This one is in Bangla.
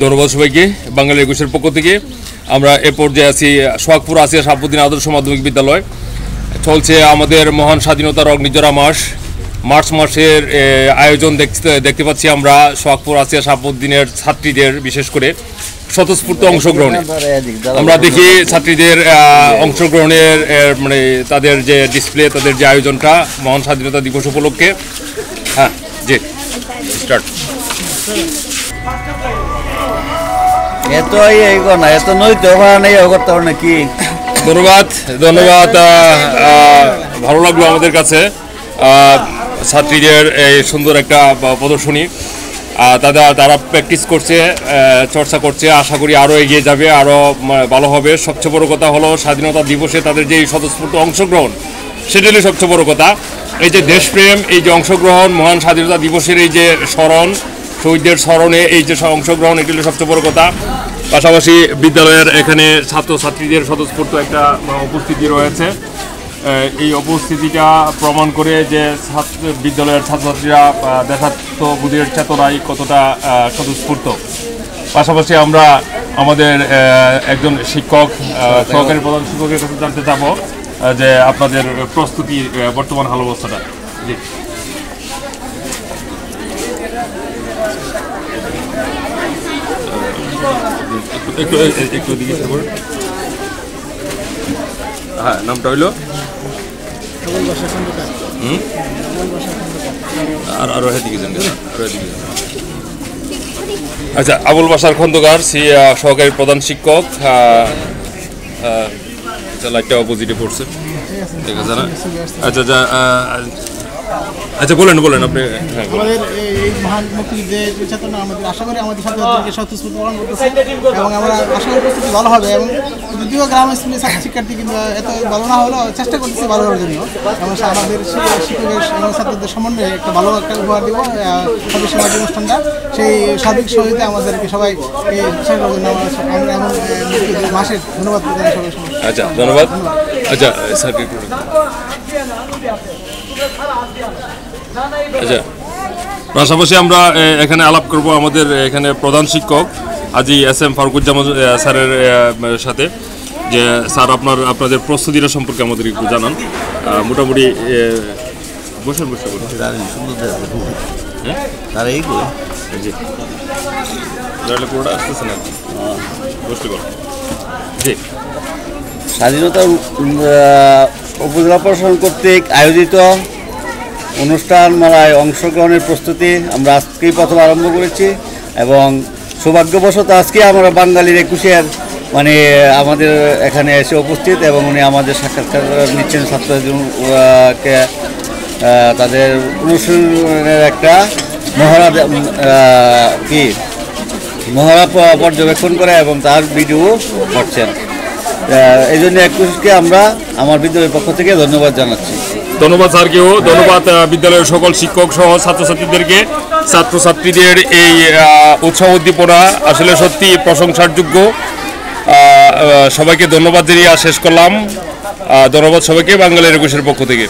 ধন্যবাদ সবাইকে। বাঙালি একুশের পক্ষ থেকে আমরা এ পর্যায়ে আছি সোহাগপুর আসিয়া শাহাবুদ্দিন আদর্শ মাধ্যমিক বিদ্যালয়। চলছে আমাদের মহান স্বাধীনতার অগ্নিজরা মার্চ মাসের আয়োজন দেখতে পাচ্ছি আমরা সোহাগপুর আসিয়া শাহাবুদ্দিনের ছাত্রীদের বিশেষ করে স্বতঃস্ফূর্ত অংশগ্রহণে। আমরা দেখি ছাত্রীদের অংশগ্রহণের মানে তাদের যে ডিসপ্লে, তাদের যে আয়োজনটা মহান স্বাধীনতা দিবস উপলক্ষে। হ্যাঁ জি, স্টার্ট। এত না এত নইতে নেই করতে হবে নাকি। ধন্যবাদ ধন্যবাদ। ভালো লাগলো আমাদের কাছে ছাত্রীদের এই সুন্দর একটা প্রদর্শনী। তারা প্র্যাকটিস করছে, চর্চা করছে, আশা করি আরও এগিয়ে যাবে, আরও ভালো হবে। সবচেয়ে বড় কথা হলো স্বাধীনতা দিবসে তাদের যে স্বতঃস্ফূর্ত অংশগ্রহণ, সেটা হলো সবচেয়ে বড় কথা। এই যে দেশপ্রেম, এই যে অংশগ্রহণ, মহান স্বাধীনতা দিবসের এই যে স্মরণ, শহীদদের স্মরণে এই যে অংশগ্রহণ, এটি হলো সবচেয়ে বড় কথা। পাশাপাশি বিদ্যালয়ের এখানে ছাত্রছাত্রীদের স্বতঃস্ফূর্ত একটা উপস্থিতি রয়েছে। এই উপস্থিতিটা প্রমাণ করে যে বিদ্যালয়ের ছাত্রছাত্রীরা দেশাত্মবোধের চেতনায় কতটা স্বতঃস্ফূর্ত। পাশাপাশি আমরা আমাদের একজন শিক্ষক, সহকারী প্রধান শিক্ষকের কাছে জানতে চাব যে আপনাদের প্রস্তুতির বর্তমান হাল অবস্থাটা। জি, একটু দিকে। হ্যাঁ, নামটা হইলো আচ্ছা, আবুল বাশার খন্দকার, সহকারী প্রধান শিক্ষক। লাইটটা অপোজিটে পড়ছে, ঠিক আছে না? আচ্ছা আচ্ছা আচ্ছা, বলেন আপনি। আমাদের এই মহান মুক্তিযুদ্ধের চেতনা আমাদের আশা করি আমাদের ছাত্রছাত্রীকে স্বতঃস্ফূর্ত প্রদান করতেছে এবং আমরা আশা করি প্রস্তুতি ভালো হবে। এবং যদিও গ্রাম স্কুলের শিক্ষার্থী কিন্তু এত ভালো না হলেও চেষ্টা করতেছি ভালো করার জন্য। এবং আমাদের শিক্ষকের এবং ছাত্রদের সমন্বয়ে একটা ভালো একটা উপহার দেবো ছাব্বিশ মার্চ অনুষ্ঠানটা। সেই সার্বিক সহযোগিতা আমাদেরকে সবাই আমরা এমন মাসের ধন্যবাদ প্রদান সবাই। আচ্ছা, ধন্যবাদ। আচ্ছা স্যার, আচ্ছা, পাশাপাশি আমরা এখানে আলাপ করব আমাদের এখানে প্রধান শিক্ষক আজি এস.এম. ফারুকুজ্জামান স্যারের সাথে। যে স্যার, আপনাদের প্রস্তুতিটা সম্পর্কে আমাদের একটু জানান। মোটামুটি বসে পুরোটা আসতেছে না, বসতে পারো। জি, স্বাধীনতা উপজেলা প্রশাসন কর্তৃক আয়োজিত অনুষ্ঠান মেলায় অংশগ্রহণের প্রস্তুতি আমরা আজকেই প্রথম আরম্ভ করেছি এবং সৌভাগ্যবশত আজকে আমরা বাঙালির একুশের মানে আমাদের এখানে এসে উপস্থিত এবং উনি আমাদের সাক্ষাৎকার নিচ্ছেন ছাত্রদেরকে তাদের অনুষ্ঠানের একটা মহড়া পর্যবেক্ষণ করে এবং তার ভিডিও করছেন। এই জন্য একুশকে আমরা আমার বিদ্যালয়ের পক্ষ থেকে ধন্যবাদ জানাচ্ছি। ধন্যবাদ স্যারকেও, ধন্যবাদ বিদ্যালয়ের সকল শিক্ষক সহ ছাত্রছাত্রীদেরকে। ছাত্রছাত্রীদের এই উৎসাহ উদ্দীপনা আসলে সত্যি প্রশংসার যোগ্য। সবাইকে ধন্যবাদ জানিয়ে শেষ করলাম। ধন্যবাদ সবাইকে বাঙালির একুশের পক্ষ থেকে।